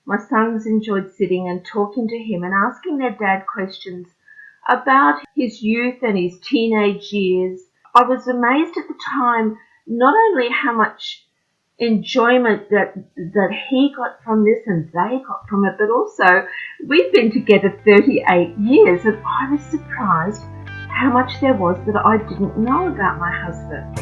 my sons enjoyed sitting and talking to him and asking their dad questions about his youth and his teenage years. I was amazed at the time not only how much enjoyment that he got from this and they got from it, but also we've been together 38 years and I was surprised how much there was that I didn't know about my husband.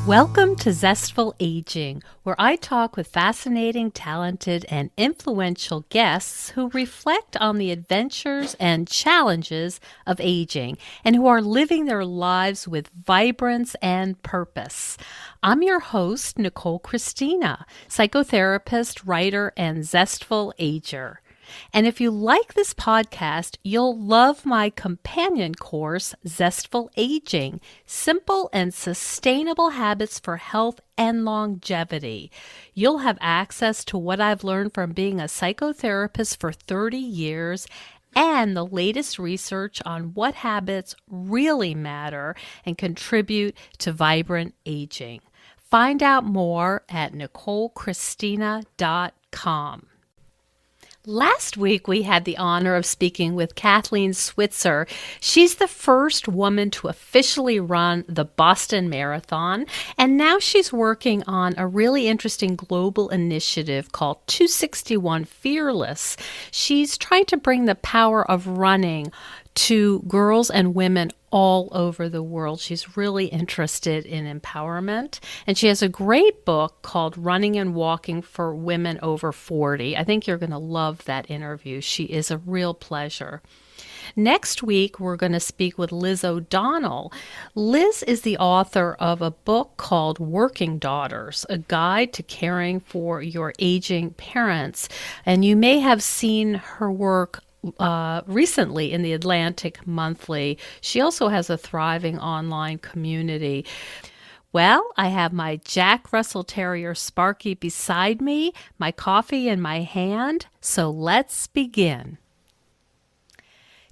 Welcome to Zestful Aging, where I talk with fascinating, talented, and influential guests who reflect on the adventures and challenges of aging and who are living their lives with vibrance and purpose. I'm your host, Nicole Christina, psychotherapist, writer, and Zestful Ager. And if you like this podcast, you'll love my companion course, Zestful Aging, Simple and Sustainable Habits for Health and Longevity. You'll have access to what I've learned from being a psychotherapist for 30 years and the latest research on what habits really matter and contribute to vibrant aging. Find out more at NicoleChristina.com. Last week, we had the honor of speaking with Kathleen Switzer. She's the first woman to officially run the Boston Marathon, and now she's working on a really interesting global initiative called 261 Fearless. She's trying to bring the power of running to girls and women all over the world. She's really interested in empowerment, and she has a great book called Running and Walking for Women Over 40. I think you're going to love that interview. She is a real pleasure. Next week, we're going to speak with Liz O'Donnell. Liz is the author of a book called Working Daughters, a guide to caring for your aging parents. And you may have seen her work recently in the Atlantic Monthly. She also has a thriving online community. Well, I have my Jack Russell Terrier Sparky beside me, my coffee in my hand, so let's begin.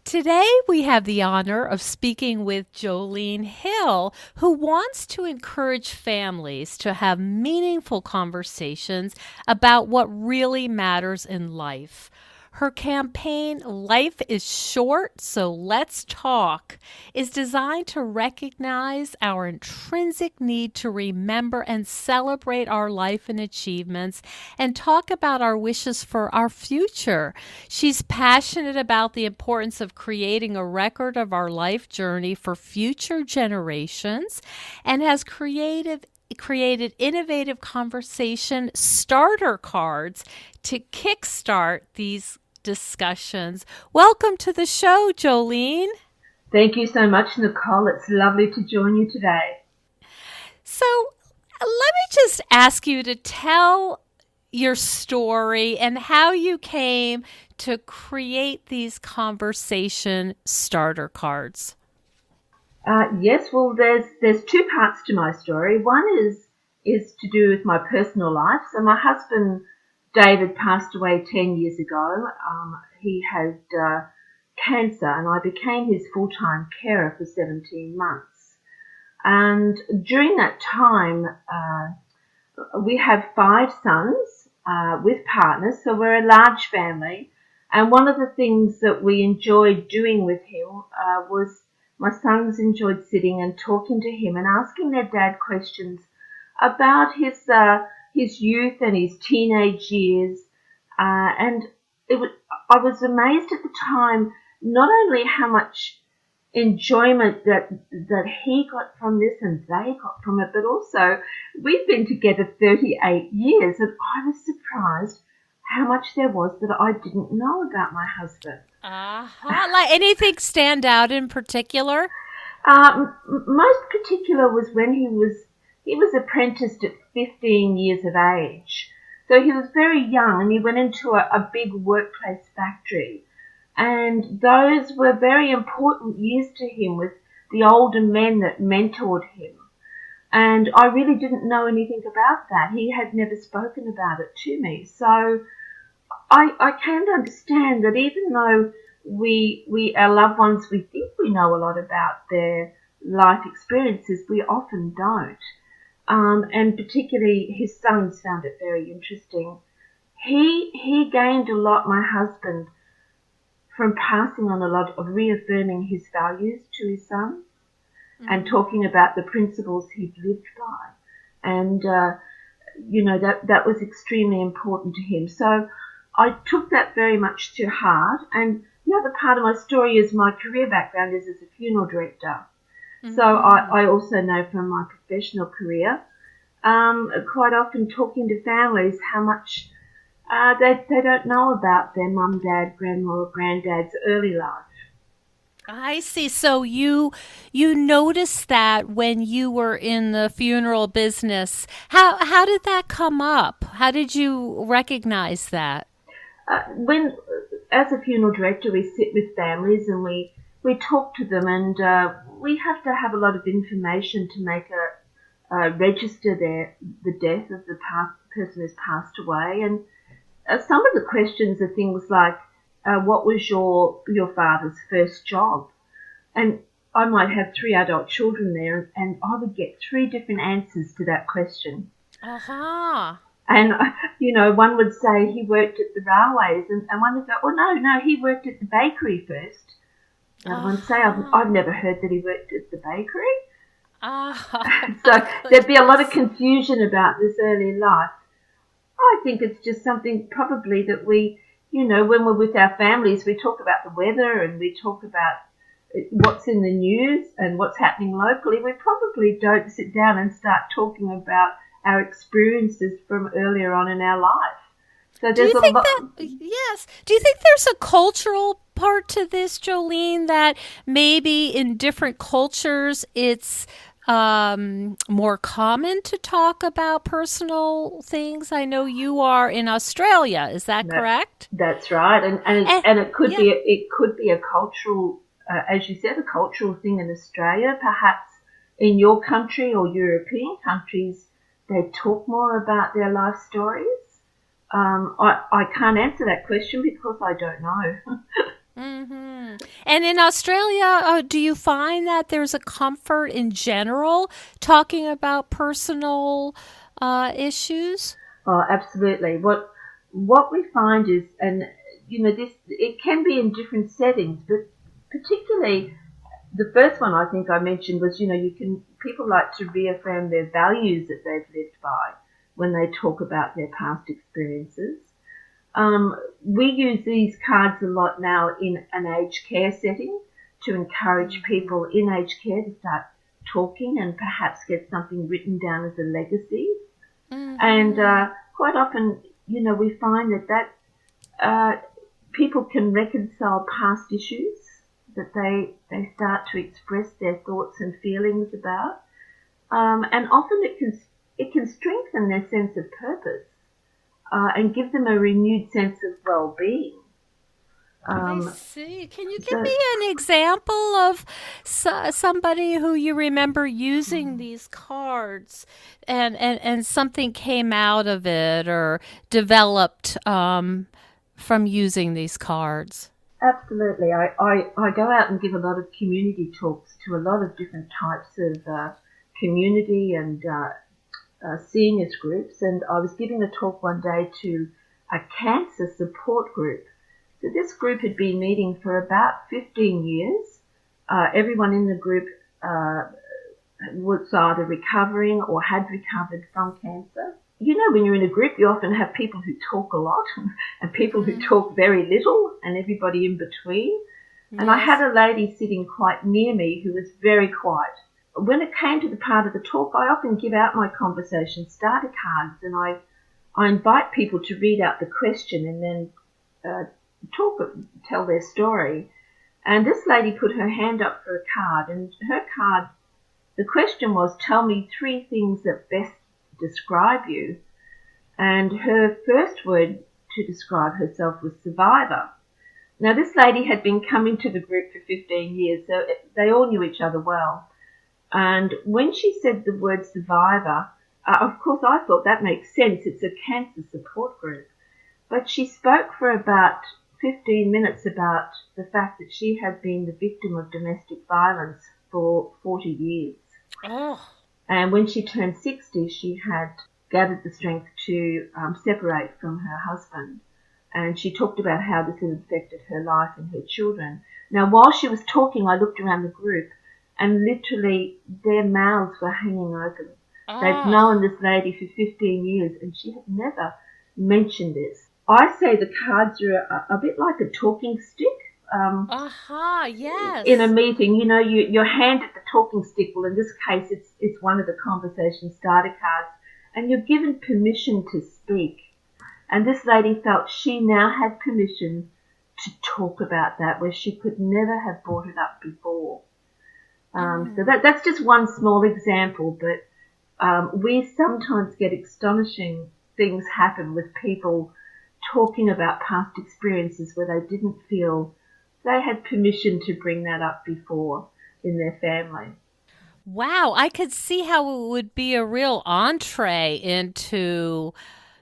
Today, we have the honor of speaking with Jolene Hill, who wants to encourage families to have meaningful conversations about what really matters in life. Her campaign, Life is Short, So Let's Talk, is designed to recognize our intrinsic need to remember and celebrate our life and achievements and talk about our wishes for our future. She's passionate about the importance of creating a record of our life journey for future generations and has created innovative conversation starter cards to kickstart these discussions. Welcome to the show, Jolene. Thank you so much, Nicole. It's lovely to join you today. So let me just ask you to tell your story and how you came to create these conversation starter cards. Yes, well, there's two parts to my story. One is to do with my personal life. So my husband, David, passed away 10 years ago. He had cancer, and I became his full-time carer for 17 months. And during that time, we have 5 sons with partners, so we're a large family. And one of the things that we enjoyed doing with him was my sons enjoyed sitting and talking to him and asking their dad questions about his youth and his teenage years. And I was amazed at the time not only how much enjoyment that he got from this and they got from it, but also we've been together 38 years and I was surprised how much there was that I didn't know about my husband. Like anything stand out in particular? Most particular was when he was apprenticed at 15 years of age. So he was very young and he went into a big workplace factory. And those were very important years to him with the older men that mentored him. And I really didn't know anything about that. He had never spoken about it to me. So I came to understand that even though our loved ones, we think we know a lot about their life experiences, we often don't. And particularly his sons found it very interesting. He gained a lot, my husband, from passing on a lot of reaffirming his values to his sons and talking about the principles he'd lived by. And, that was extremely important to him. So I took that very much to heart. And the other part of my story is my career background is as a funeral director. So I also know from my professional career, quite often talking to families how much they don't know about their mum, dad, grandma or granddad's early life. I see. So you noticed that when you were in the funeral business. How did that come up? How did you recognize that? When, as a funeral director, we sit with families and we talk to them, and we have to have a lot of information to make register the death of the person who's passed away. And some of the questions are things like, what was your father's first job? And I might have 3 adult children there, and I would get 3 different answers to that question. Aha. And, one would say he worked at the railways, and one would go, oh, no, he worked at the bakery first. Another one would say, I've never heard that he worked at the bakery. So there'd be a lot of confusion about this early life. I think it's just something probably that we, when we're with our families, we talk about the weather and we talk about what's in the news and what's happening locally. We probably don't sit down and start talking about our experiences from earlier on in our life. So Do you think that, yes, do you think there's a cultural part to this, Jolene, that maybe in different cultures it's more common to talk about personal things? I know you are in Australia. Is that correct? That's right, and it could be a cultural, as you said, a cultural thing in Australia. Perhaps in your country or European countries, they talk more about their life stories. I can't answer that question because I don't know. And in Australia, do you find that there's a comfort in general talking about personal issues? Oh, absolutely. What we find is, and this, it can be in different settings, but particularly the first one I think I mentioned was, people like to reaffirm their values that they've lived by when they talk about their past experiences. We use these cards a lot now in an aged care setting to encourage people in aged care to start talking and perhaps get something written down as a legacy. And quite often, we find that people can reconcile past issues, that they start to express their thoughts and feelings about. And often it can strengthen their sense of purpose. And give them a renewed sense of well-being. I see. Can you give me an example of somebody who you remember using these cards and something came out of it or developed from using these cards? Absolutely. I go out and give a lot of community talks to a lot of different types of community and seniors groups, and I was giving a talk one day to a cancer support group. So this group had been meeting for about 15 years. Everyone in the group was either recovering or had recovered from cancer. When you're in a group, you often have people who talk a lot and people who talk very little and everybody in between. And I had a lady sitting quite near me who was very quiet. When it came to the part of the talk, I often give out my conversation starter cards, and I invite people to read out the question and then tell their story. And this lady put her hand up for a card, and her card, the question was, tell me 3 things that best describe you. And her first word to describe herself was survivor. Now, this lady had been coming to the group for 15 years, so they all knew each other well. And when she said the word survivor, of course I thought that makes sense. It's a cancer support group. But she spoke for about 15 minutes about the fact that she had been the victim of domestic violence for 40 years. Oh. And when she turned 60, she had gathered the strength to separate from her husband. And she talked about how this had affected her life and her children. Now, while she was talking, I looked around the group and literally their mouths were hanging open. They've known this lady for 15 years and she had never mentioned this. I say the cards are a bit like a talking stick. Yes. In a meeting, you're handed the talking stick. Well, in this case, it's one of the conversation starter cards, and you're given permission to speak. And this lady felt she now had permission to talk about that, where she could never have brought it up before. So that's just one small example, but we sometimes get astonishing things happen with people talking about past experiences where they didn't feel they had permission to bring that up before in their family. Wow, I could see how it would be a real entree into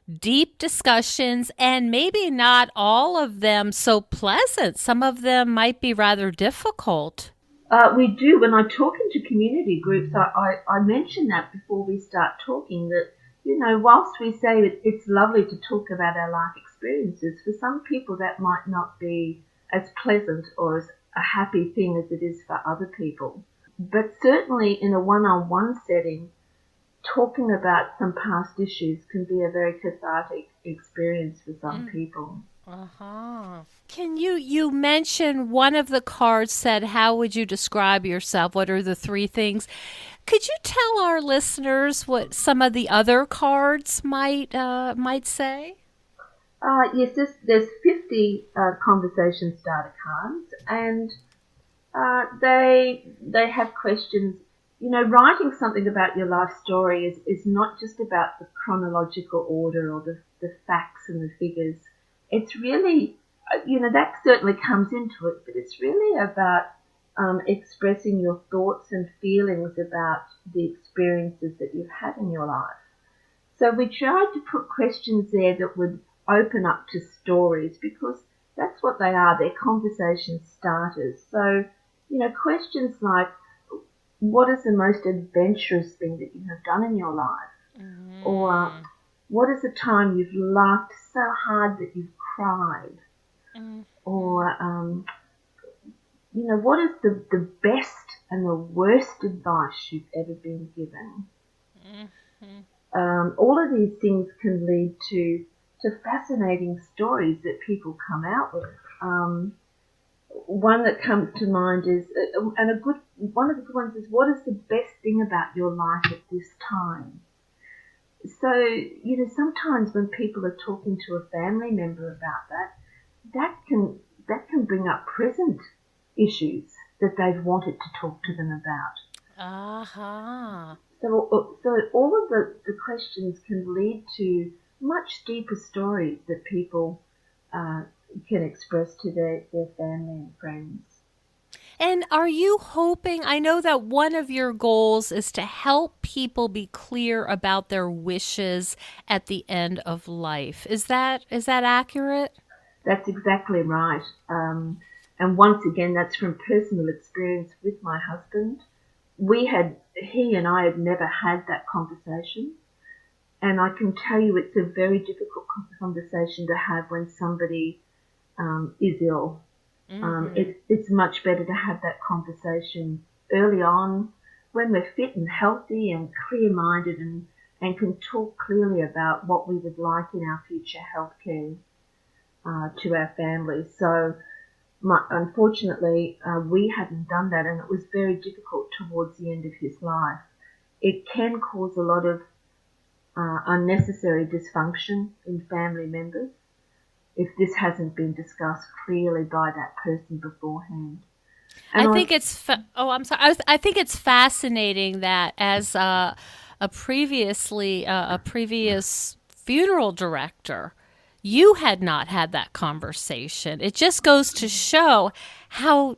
deep discussions, and maybe not all of them so pleasant. Some of them might be rather difficult. We do. When I talk into community groups, I mention that before we start talking, that, whilst we say it's lovely to talk about our life experiences, for some people that might not be as pleasant or as a happy thing as it is for other people. But certainly in a one-on-one setting, talking about some past issues can be a very cathartic experience for some people. Can you mention one of the cards said, how would you describe yourself? What are the three things? Could you tell our listeners what some of the other cards might say? Yes, there's 50 conversation starter cards, and they have questions. Writing something about your life story is not just about the chronological order or the facts and the figures. It's really, that certainly comes into it, but it's really about expressing your thoughts and feelings about the experiences that you've had in your life. So we tried to put questions there that would open up to stories, because that's what they are. They're conversation starters. So, questions like, what is the most adventurous thing that you have done in your life? Or what is the time you've laughed so hard that you've cried? Or, what is the best and the worst advice you've ever been given? All of these things can lead to fascinating stories that people come out with. One that comes to mind is, one of the good ones is, what is the best thing about your life at this time? So, sometimes when people are talking to a family member about that can bring up present issues that they've wanted to talk to them about. So all of the questions can lead to much deeper stories that people can express to their family and friends. And are you hoping, I know that one of your goals is to help people be clear about their wishes at the end of life. Is that accurate? That's exactly right. And once again, that's from personal experience with my husband. He and I had never had that conversation. And I can tell you it's a very difficult conversation to have when somebody is ill. It's much better to have that conversation early on when we're fit and healthy and clear-minded and can talk clearly about what we would like in our future healthcare to our family. So unfortunately, we hadn't done that, and it was very difficult towards the end of his life. It can cause a lot of unnecessary dysfunction in family members if this hasn't been discussed clearly by that person beforehand. And I think it's I'm sorry. I think it's fascinating that as a previous funeral director, you had not had that conversation. It just goes to show how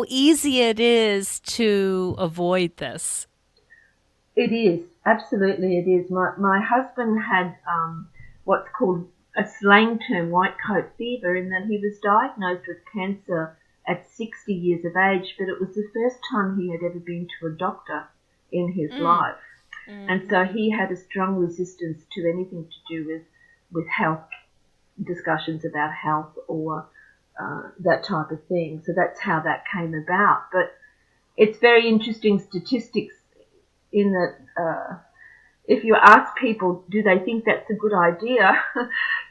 easy it is to avoid this. It is, absolutely it is. My husband had what's called a slang term, white coat fever, in that he was diagnosed with cancer at 60 years of age, but it was the first time he had ever been to a doctor in his life. And so he had a strong resistance to anything to do with health, discussions about health or that type of thing. So that's how that came about. But it's very interesting statistics in that if you ask people, do they think that's a good idea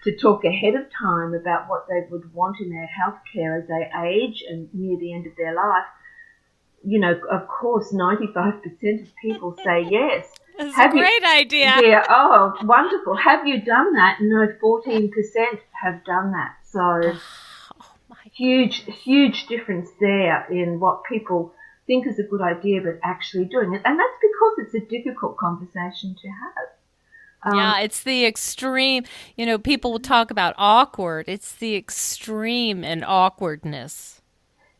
to talk ahead of time about what they would want in their healthcare as they age and near the end of their life, you know, of course, 95% of people say yes. It's a great idea. Yeah, oh, wonderful. Have you done that? No, 14% have done that. So huge difference there in what people think is a good idea but actually doing it. And that's because it's a difficult conversation to have. Yeah, it's the extreme. You know, people will talk about awkward. It's the extreme in awkwardness.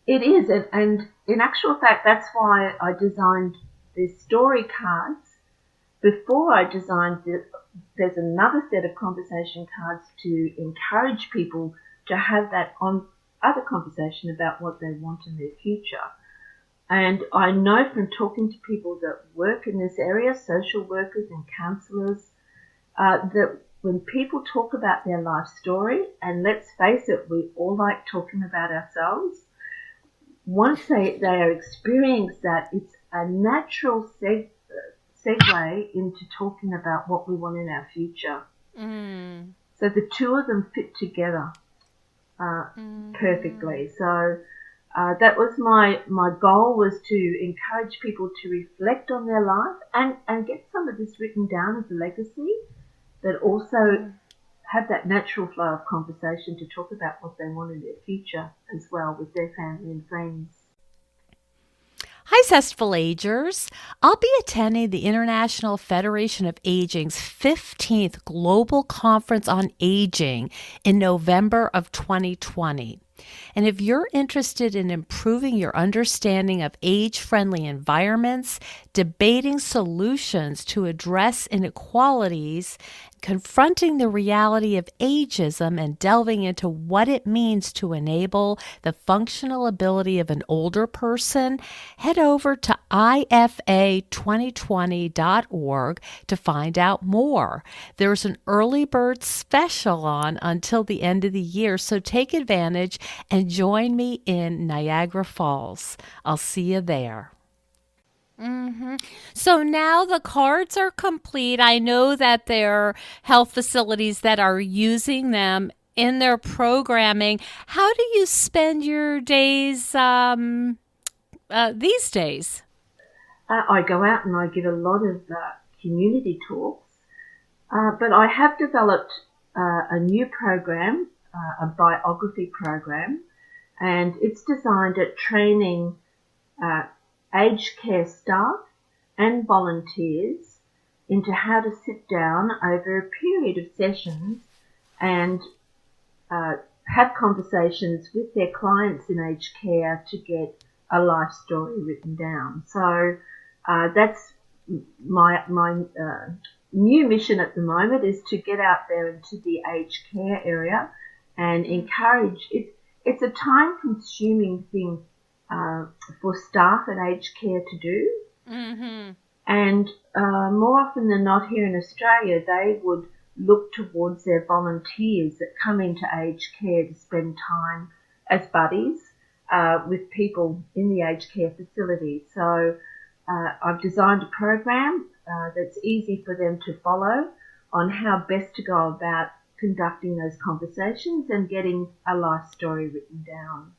It is. And in actual fact, that's why I designed the story cards. Before I designed it, there's another set of conversation cards to encourage people to have that other conversation about what they want in their future. And I know from talking to people that work in this area, social workers and counsellors, that when people talk about their life story, and let's face it, we all like talking about ourselves, once they are experiencing that, it's a natural segue into talking about what we want in our future. So the two of them fit together perfectly. So that was my goal, was to encourage people to reflect on their life and get some of this written down as a legacy, but also have that natural flow of conversation to talk about what they want in their future as well with their family and friends. Hi, Zestful Agers. I'll be attending the International Federation of Aging's 15th Global Conference on Aging in November of 2020. And if you're interested in improving your understanding of age-friendly environments, debating solutions to address inequalities, confronting the reality of ageism, and delving into what it means to enable the functional ability of an older person, head over to ifa2020.org to find out more. There's an early bird special on until the end of the year, so take advantage and join me in Niagara Falls. I'll see you there. So now the cards are complete. I know that there are health facilities that are using them in their programming. How do you spend your days these days? I go out and I give a lot of community talks, but I have developed a new program, a biography program, and it's designed at training aged care staff and volunteers into how to sit down over a period of sessions and have conversations with their clients in aged care to get a life story written down. So that's my new mission at the moment, is to get out there into the aged care area and encourage it. It's a time-consuming thing for staff at aged care to do. And more often than not here in Australia, they would look towards their volunteers that come into aged care to spend time as buddies with people in the aged care facility. So I've designed a program that's easy for them to follow on how best to go about conducting those conversations and getting a life story written down.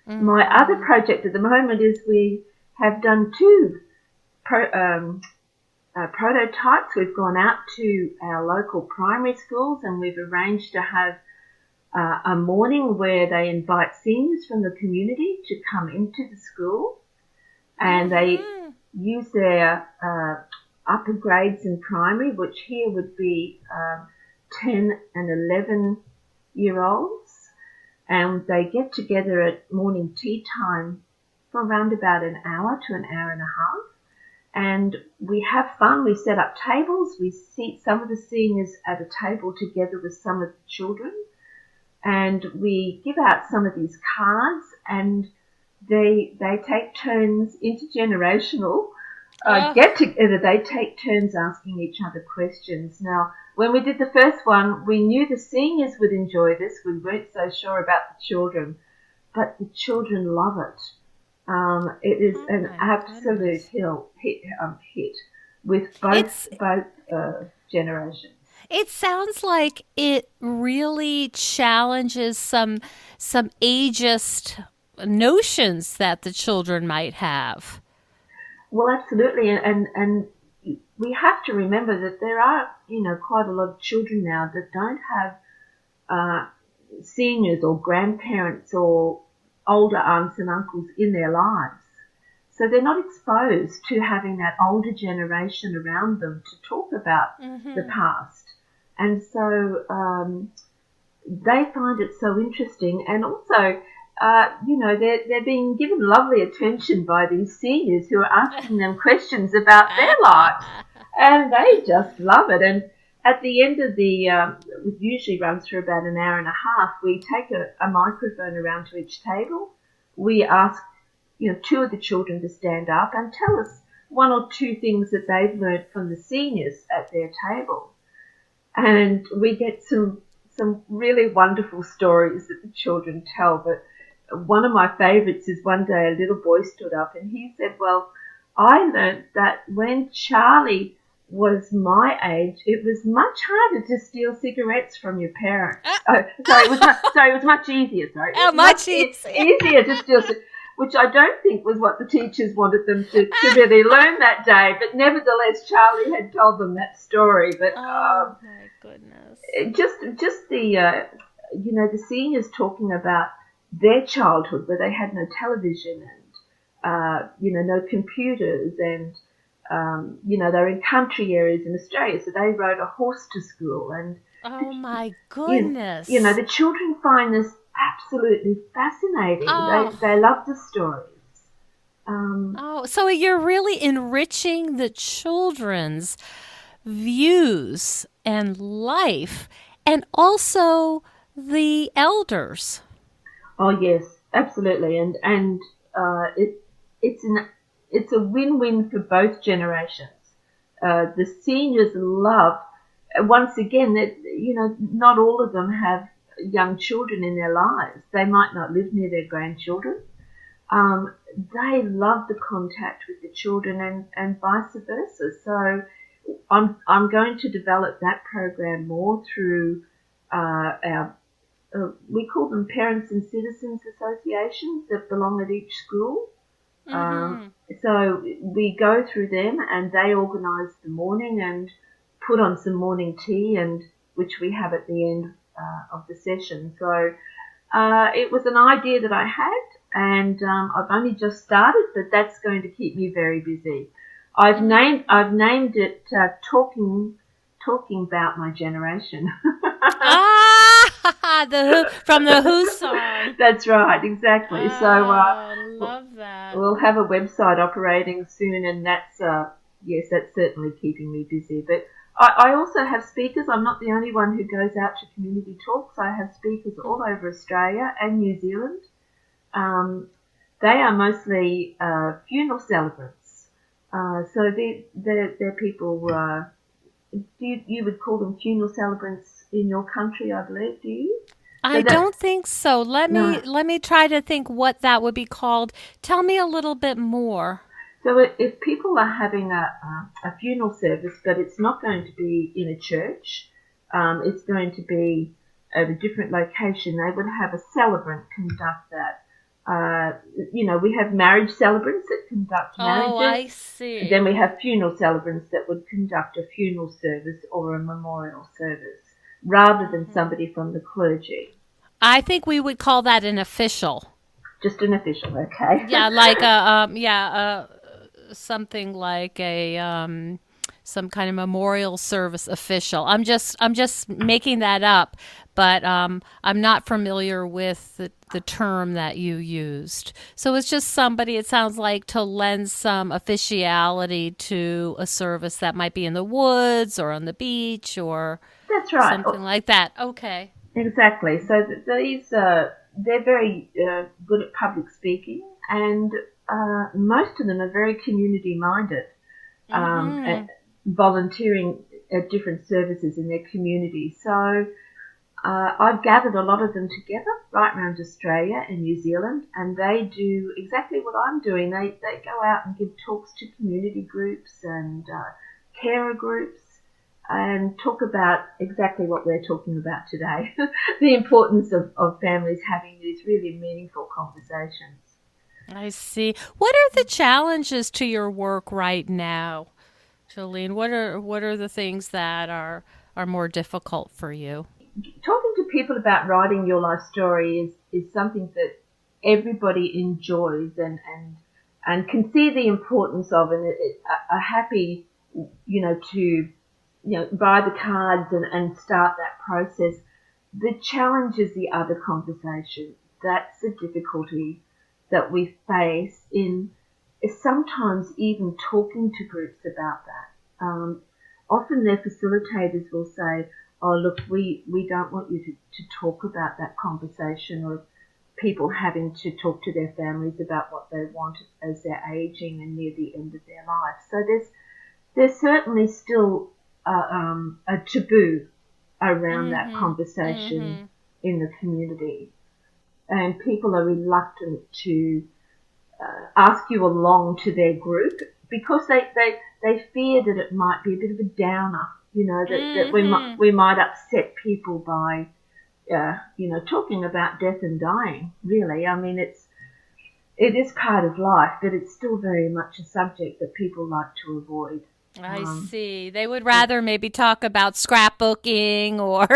My other project at the moment is we have done two prototypes. We've gone out to our local primary schools and we've arranged to have a morning where they invite seniors from the community to come into the school, and they use their upper grades in primary, which here would be 10 and 11-year-olds, and they get together at morning tea time for around about an hour to an hour and a half. And we have fun. We set up tables. We seat some of the seniors at a table together with some of the children. And we give out some of these cards and they take turns, intergenerational Oh, get together. They take turns asking each other questions. Now, when we did the first one, we knew the seniors would enjoy this. We weren't so sure about the children, but the children love it. It is oh an my absolute goodness. hit with It's both generations. it sounds like it really challenges some ageist notions that the children might have. Well, absolutely, and we have to remember that there are quite a lot of children now that don't have uh, seniors or grandparents or older aunts and uncles in their lives. So they're not exposed to having that older generation around them to talk about the Mhm. past. And so they find it so interesting. And also, they're being given lovely attention by these seniors who are asking them questions about their lives. And they just love it. And at the end of it usually runs for about an hour and a half, we take a microphone around to each table. We ask, two of the children to stand up and tell us one or two things that they've learnt from the seniors at their table. And we get some really wonderful stories that the children tell. But one of my favourites is one day a little boy stood up and he said, "Well, I learnt that when Charlie was my age, it was much harder to steal cigarettes from your parents." Oh, sorry, it was much easier. Sorry, it How was much much easier. easier to steal, which I don't think was what the teachers wanted them to really learn that day. But nevertheless, Charlie had told them that story. But Oh my goodness. just the the seniors talking about their childhood where they had no television and no computers and they're in country areas in Australia, so they rode a horse to school and the, Oh my the goodness. children find this absolutely fascinating. Oh. They love the stories. Um, Oh, so you're really enriching the children's views and life and also the elders. Oh yes, absolutely, and it's an it's a win-win for both generations. The seniors love, once again, that not all of them have young children in their lives. They might not live near their grandchildren. They love the contact with the children and vice versa. So I'm going to develop that program more through our we call them parents and citizens associations that belong at each school. Um, Mhm. so we go through them and they organise the morning and put on some morning tea and which we have at the end of the session. So it was an idea that I had and I've only just started, but that's going to keep me very busy. I've named it talking about my generation. Ah, from the Who song. That's right, exactly. So Oh, love that. we'll have a website operating soon, and that's yes, that's certainly keeping me busy. But I also have speakers. I'm not the only one who goes out to community talks. I have speakers all over Australia and New Zealand. Um, they are mostly funeral celebrants. So they're people. You would call them funeral celebrants in your country, I believe. Do you? So I that don't think so. Let me no. let me try to think what that would be called. Tell me a little bit more. So if people are having a funeral service, but it's not going to be in a church, it's going to be at a different location, they would have a celebrant conduct that. We have marriage celebrants that conduct Oh, marriages. I see. Then we have funeral celebrants that would conduct a funeral service or a memorial service rather than somebody from the clergy. I think we would call that an official. Just an official, okay? Yeah, like something like a some kind of memorial service official. I'm just making that up, but I'm not familiar with the term that you used. So it's just somebody. It sounds like to lend some officiality to a service that might be in the woods or on the beach or That's right. something like that. Okay. Exactly. So these they're very good at public speaking, and most of them are very community minded, Mm-hmm. volunteering at different services in their community. So I've gathered a lot of them together right around Australia and New Zealand, and they do exactly what I'm doing. They go out and give talks to community groups and carer groups and talk about exactly what we're talking about today, the importance of families having these really meaningful conversations. I see. What are the challenges to your work right now, Jolene? What are the things that are more difficult for you? Talking to people about writing your life story is something that everybody enjoys and can see the importance of, and are happy, to buy the cards and start that process. The challenge is the other conversation. That's the difficulty that we face in is sometimes even talking to groups about that. Often their facilitators will say, oh, look, we don't want you to talk about that conversation, or people having to talk to their families about what they want as they're aging and near the end of their life. So there's certainly still a taboo around that Mm-hmm. conversation Mm-hmm. in the community, and people are reluctant to ask you along to their group because they fear that it might be a bit of a downer, that Mm-hmm. we might upset people by talking about death and dying. Really, I mean, it is part of life, but it's still very much a subject that people like to avoid. I Um, see. They would rather maybe talk about scrapbooking or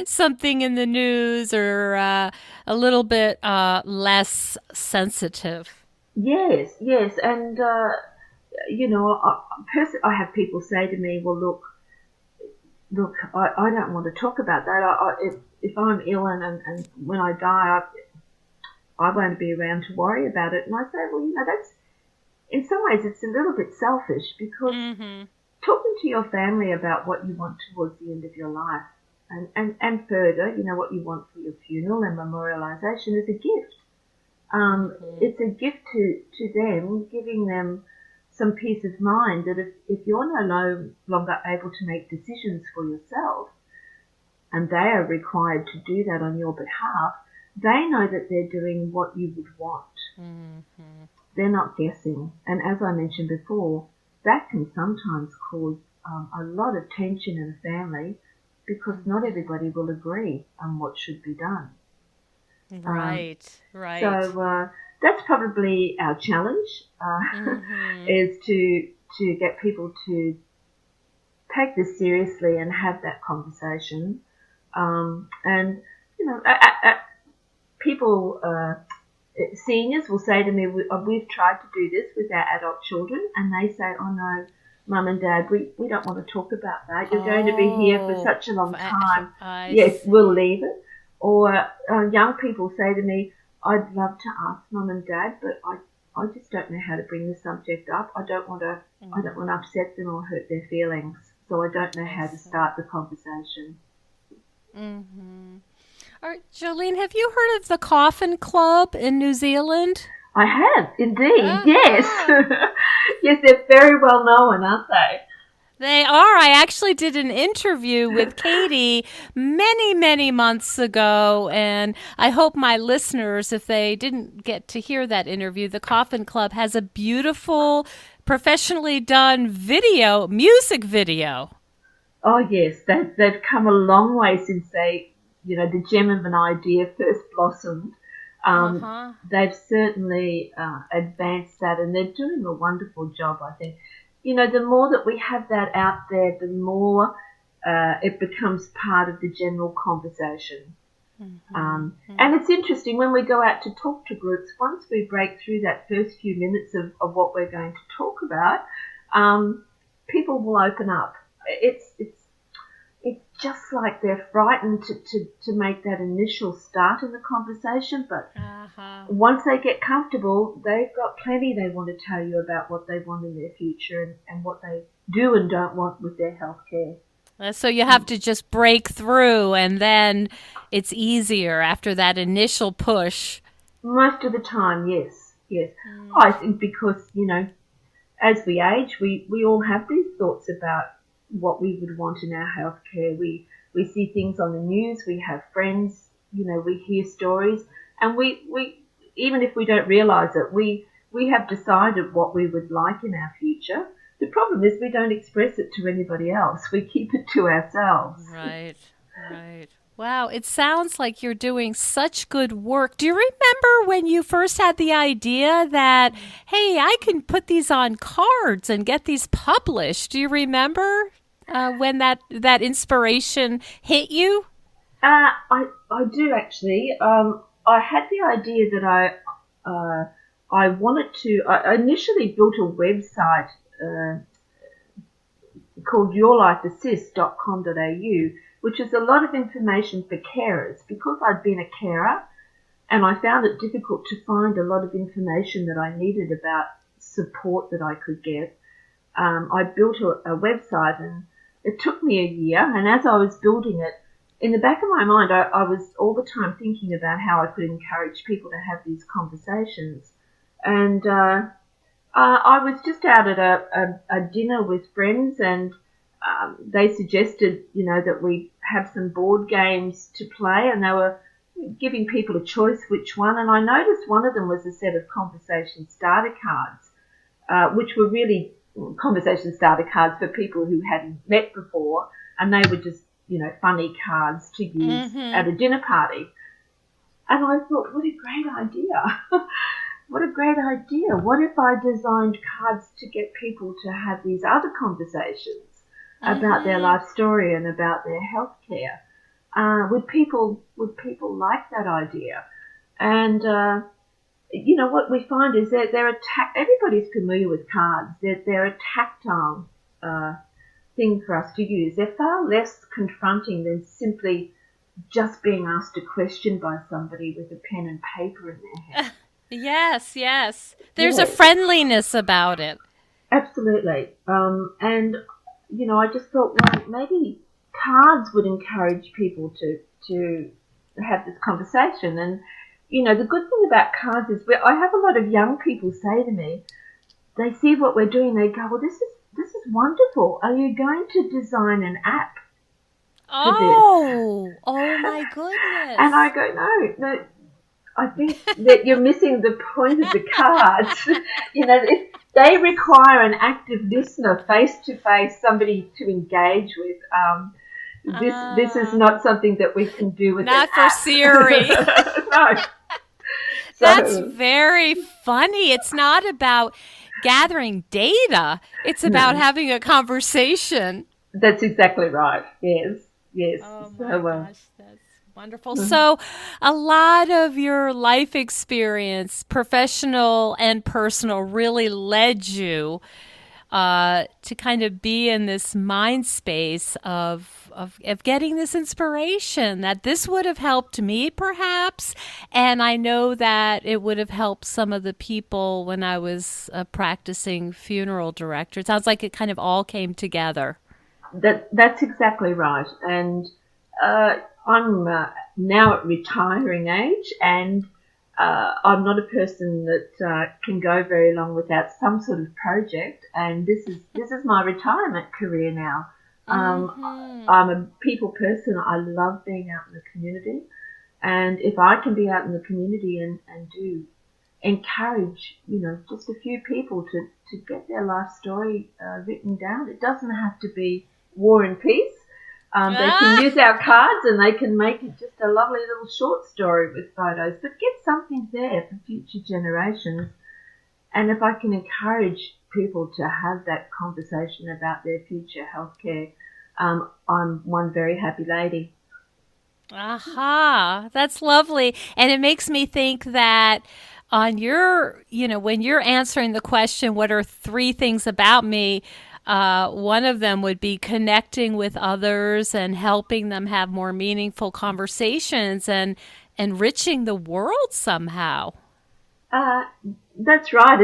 something in the news or a little bit less sensitive. yes, yes, and I have people say to me, "Well, look, I don't want to talk about that. If I'm ill and when I die, I won't be around to worry about it." And I say, well, that's in some ways it's a little bit selfish because Mm-hmm. talking to your family about what you want towards the end of your life and further, what you want for your funeral and memorialization is a gift. Mm-hmm. It's a gift to them, giving them some peace of mind that if you're no longer able to make decisions for yourself, and they are required to do that on your behalf, they know that they're doing what you would want. Mm-hmm. They're not guessing. And as I mentioned before, that can sometimes cause a lot of tension in a family because not everybody will agree on what should be done. Um, Right, right. so that's probably our challenge, Mm-hmm. is to get people to take this seriously and have that conversation. And people, seniors will say to me, we've tried to do this with our adult children, and they say, oh no, mum and dad, we don't want to talk about that. You're going to be here for Oh, such a long time. I Yes, we'll see. leave it. Or young people say to me, I'd love to ask mum and dad, but I just don't know how to bring the subject up. I don't want to upset them or hurt their feelings. So I don't know I how to see. start the conversation. Mm-hmm. All right, Jolene, have you heard of the Coffin Club in New Zealand? I have, indeed, yes. Uh-huh. Yes, they're very well known, aren't they? They are. I actually did an interview with Katie many, many months ago, and I hope my listeners, if they didn't get to hear that interview, the Coffin Club has a beautiful, professionally done music video. Oh, yes, they've come a long way since the gem of an idea first blossomed. Uh huh. They've certainly advanced that, and they're doing a wonderful job, I think. The more that we have that out there, the more it becomes part of the general conversation. And it's interesting when we go out to talk to groups, once we break through that first few minutes of what we're going to talk about, um, people will open up. It's just like they're frightened to make that initial start in the conversation, but Uh huh. once they get comfortable, they've got plenty they want to tell you about what they want in their future and what they do and don't want with their healthcare. So you have to just break through, and then it's easier after that initial push. Most of the time, yes, yes. I think because, as we age, we all have these thoughts about what we would want in our healthcare. We see things on the news, we have friends, we hear stories, and we even if we don't realise it, we have decided what we would like in our future. The problem is we don't express it to anybody else. We keep it to ourselves. Right, right. Wow, it sounds like you're doing such good work. Do you remember when you first had the idea that, hey, I can put these on cards and get these published? Do you remember when that inspiration hit you? I do actually. I had the idea that I wanted to. I initially built a website called yourlifeassist.com.au, which is a lot of information for carers. Because I'd been a carer and I found it difficult to find a lot of information that I needed about support that I could get, I built a website, and it took me a year. And as I was building it, in the back of my mind, I was all the time thinking about how I could encourage people to have these conversations. And I was just out at a dinner with friends, and they suggested, that we have some board games to play, and they were giving people a choice which one. And I noticed one of them was a set of conversation starter cards, which were really conversation starter cards for people who hadn't met before, and they were just, funny cards to use at a dinner party. And I thought, what a great idea. What a great idea. What if I designed cards to get people to have these other conversations about their life story and about their healthcare? Would people like that idea? And what we find is that everybody's familiar with cards. They're a tactile thing for us to use. They're far less confronting than simply just being asked a question by somebody with a pen and paper in their hand. Yes, yes. There's a Yes, friendliness about it. absolutely. And I just thought, well, maybe cards would encourage people to have this conversation. And the good thing about cards is, I have a lot of young people say to me, they see what we're doing, they go, well, this is wonderful. Are you going to design an app for this? Oh my And I goodness. go, no. I think that you're missing the point of the cards. If they require an active listener, face to face, somebody to engage with. This is not something that we can do with an Not for Siri. app. No. That's So very funny. It's not about gathering data. It's about no, having a conversation. that's exactly right. Yes, yes. Oh my So gosh, that's wonderful. So, a lot of your life experience, professional and personal, really led you to kind of be in this mind space of getting this inspiration that this would have helped me perhaps, and I know that it would have helped some of the people when I was a practicing funeral director. It sounds like it kind of all came together. that's exactly right. And I'm now at retiring age, and I'm not a person that can go very long without some sort of project. And this is my retirement career now. Mm-hmm. I'm a people person. I love being out in the community, and if I can be out in the community and do encourage, just a few people to get their life story written down. It doesn't have to be war and peace. They can Ah! use our cards and they can make it just a lovely little short story with photos, but get something there for future generations. And if I can encourage people to have that conversation about their future healthcare, I'm one very happy lady. Aha, that's lovely. And it makes me think that on your, when you're answering the question, what are three things about me? One of them would be connecting with others and helping them have more meaningful conversations and enriching the world somehow. Uh, that's right.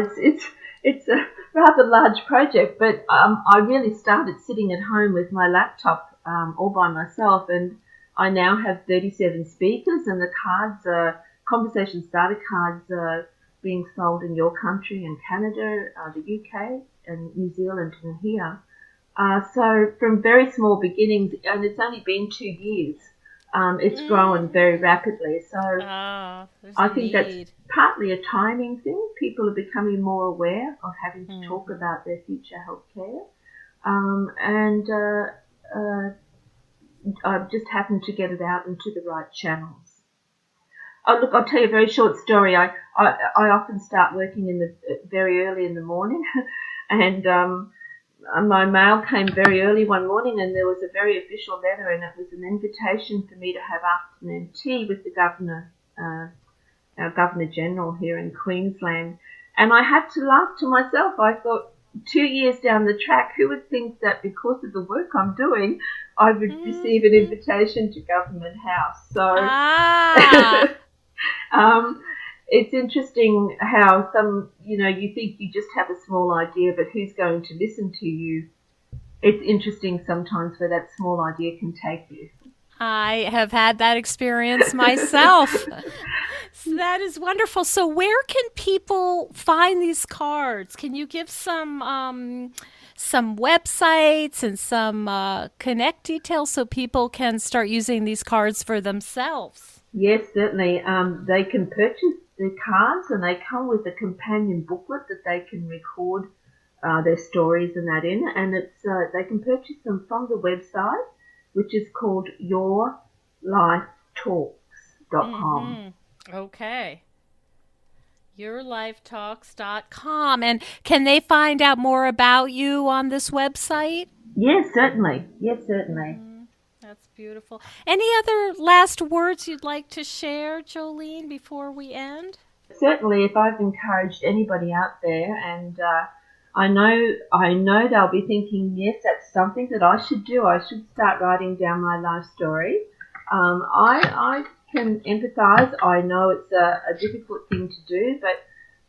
It's a rather large project, but I really started sitting at home with my laptop all by myself, and I now have 37 speakers, and the cards are conversation starter cards are being sold in your country and Canada, the UK and New Zealand and here. So from very small beginnings, and it's only been 2 years, it's grown very rapidly. So I think that's partly a timing thing. People are becoming more aware of having to talk about their future health care. I've just happened to get it out into the right channels. Oh, look, I'll tell you a very short story. I often start working very early in the morning, and my mail came very early one morning, and there was a very official letter, and it was an invitation for me to have afternoon tea with the governor, our Governor General here in Queensland. And I had to laugh to myself. I thought, 2 years down the track, who would think that because of the work I'm doing, I would receive an invitation to Government House? So it's interesting how some, you think you just have a small idea, but who's going to listen to you? It's interesting sometimes where that small idea can take you. I have had that experience myself. So that is wonderful. So where can people find these cards? Can you give some websites and some connect details so people can start using these cards for themselves? Yes, certainly. They can purchase the cards, and they come with a companion booklet that they can record their stories and that in, and they can purchase them from the website, which is called yourlifetalks.com. Okay. yourlifetalks.com. And can they find out more about you on this website? Yes, certainly. Yes, certainly. That's beautiful. Any other last words you'd like to share, Jolene, before we end? Certainly, if I've encouraged anybody out there, and I know they'll be thinking, yes, that's something that I should do. I should start writing down my life story. I can empathise. I know it's a difficult thing to do, but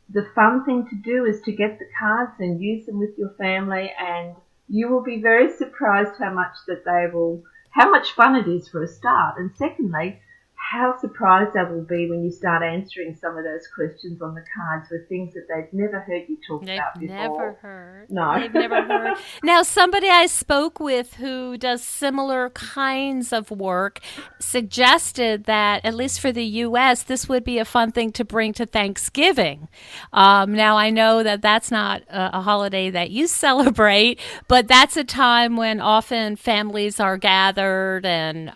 the fun thing to do is to get the cards and use them with your family, and you will be very surprised how much fun it is for a start. And secondly, how surprised they will be when you start answering some of those questions on the cards with things that they've never heard you talk about before. Never heard. No. They've never heard. Now, somebody I spoke with who does similar kinds of work suggested that, at least for the U.S., this would be a fun thing to bring to Thanksgiving. Now, I know that that's not a holiday that you celebrate, but that's a time when often families are gathered and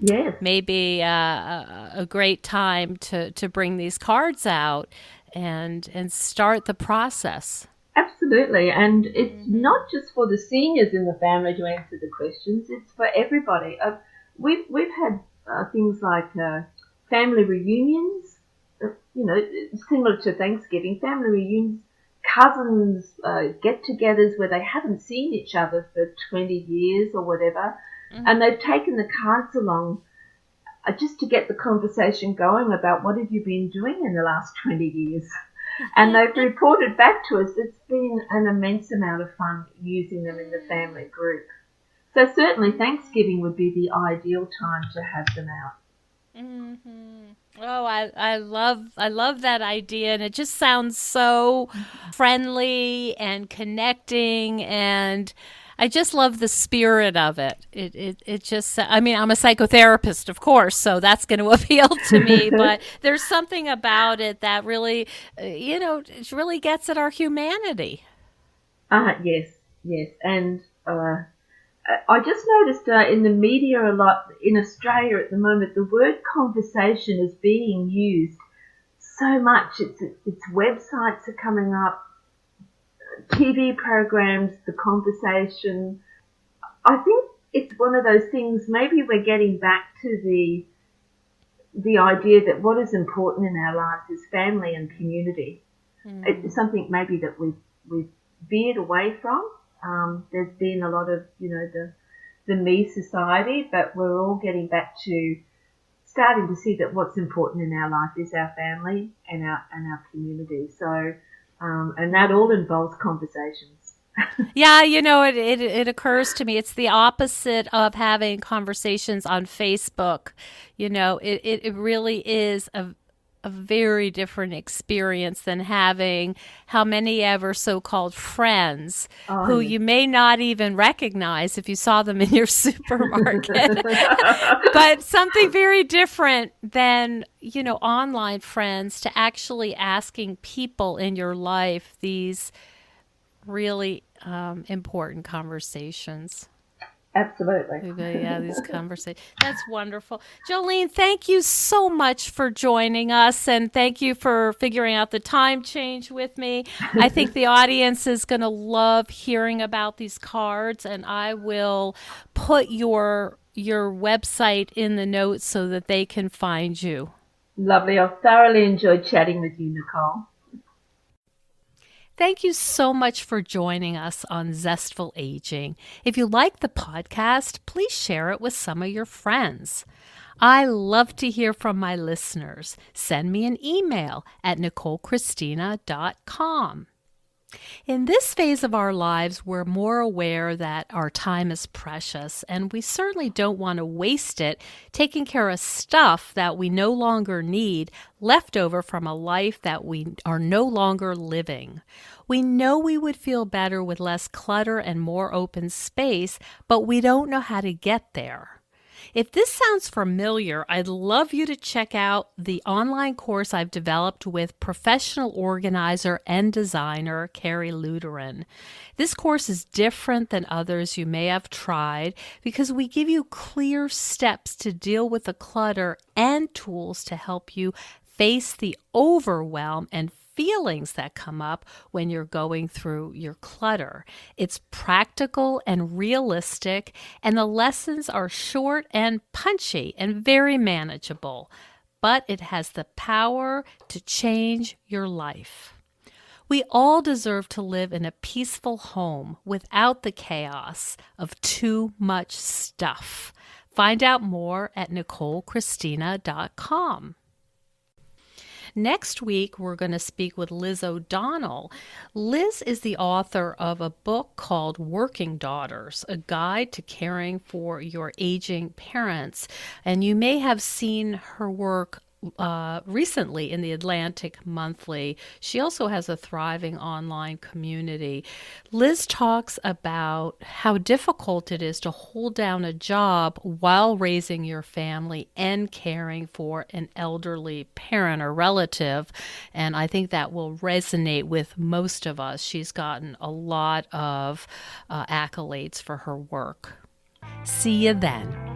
yes, maybe a great time to bring these cards out and start the process. Absolutely, and it's not just for the seniors in the family to answer the questions, it's for everybody. We've had things like family reunions, similar to Thanksgiving, family reunions, cousins get-togethers where they haven't seen each other for 20 years or whatever, and they've taken the cards along just to get the conversation going about what have you been doing in the last 20 years. And they've reported back to us it's been an immense amount of fun using them in the family group. So certainly Thanksgiving would be the ideal time to have them out. Oh, I love that idea, and it just sounds so friendly and connecting, and I just love the spirit of it. It just, I mean, I'm a psychotherapist, of course, so that's going to appeal to me, but there's something about it that really, it really gets at our humanity. Yes. And I just noticed in the media a lot in Australia at the moment, the word conversation is being used so much. It's websites are coming up, TV programs, the conversation. I think it's one of those things, maybe we're getting back to the idea that what is important in our lives is family and community. It's something maybe that we've veered away from. There's been a lot of, the me society, but we're all getting back to starting to see that what's important in our life is our family and our community. So, and that all involves conversations. Yeah, you know, it occurs to me. It's the opposite of having conversations on Facebook. You know, it really is a very different experience than having how many ever so-called friends Oh, who yes. you may not even recognize if you saw them in your supermarket. But something very different than, you know, online friends to actually asking people in your life these really important conversations. Absolutely. Yeah, these conversations. That's wonderful. Jolene, thank you so much for joining us and thank you for figuring out the time change with me. I think the audience is going to love hearing about these cards, and I will put your website in the notes so that they can find you. Lovely. I've thoroughly enjoyed chatting with you, Nicole. Thank you so much for joining us on Zestful Aging. If you like the podcast, please share it with some of your friends. I love to hear from my listeners. Send me an email at NicoleChristina.com. In this phase of our lives, we're more aware that our time is precious, and we certainly don't want to waste it taking care of stuff that we no longer need, left over from a life that we are no longer living. We know we would feel better with less clutter and more open space, but we don't know how to get there. If this sounds familiar, I'd love you to check out the online course I've developed with professional organizer and designer Carrie Luderin. This course is different than others you may have tried because we give you clear steps to deal with the clutter and tools to help you face the overwhelm and feelings that come up when you're going through your clutter. It's practical and realistic, and the lessons are short and punchy and very manageable, but it has the power to change your life. We all deserve to live in a peaceful home without the chaos of too much stuff. Find out more at NicoleChristina.com. Next week, we're going to speak with Liz O'Donnell. Liz is the author of a book called Working Daughters, a guide to caring for your aging parents. And you may have seen her work recently in the Atlantic Monthly. She also has a thriving online community. Liz talks about how difficult it is to hold down a job while raising your family and caring for an elderly parent or relative. And I think that will resonate with most of us. She's gotten a lot of accolades for her work. See you then.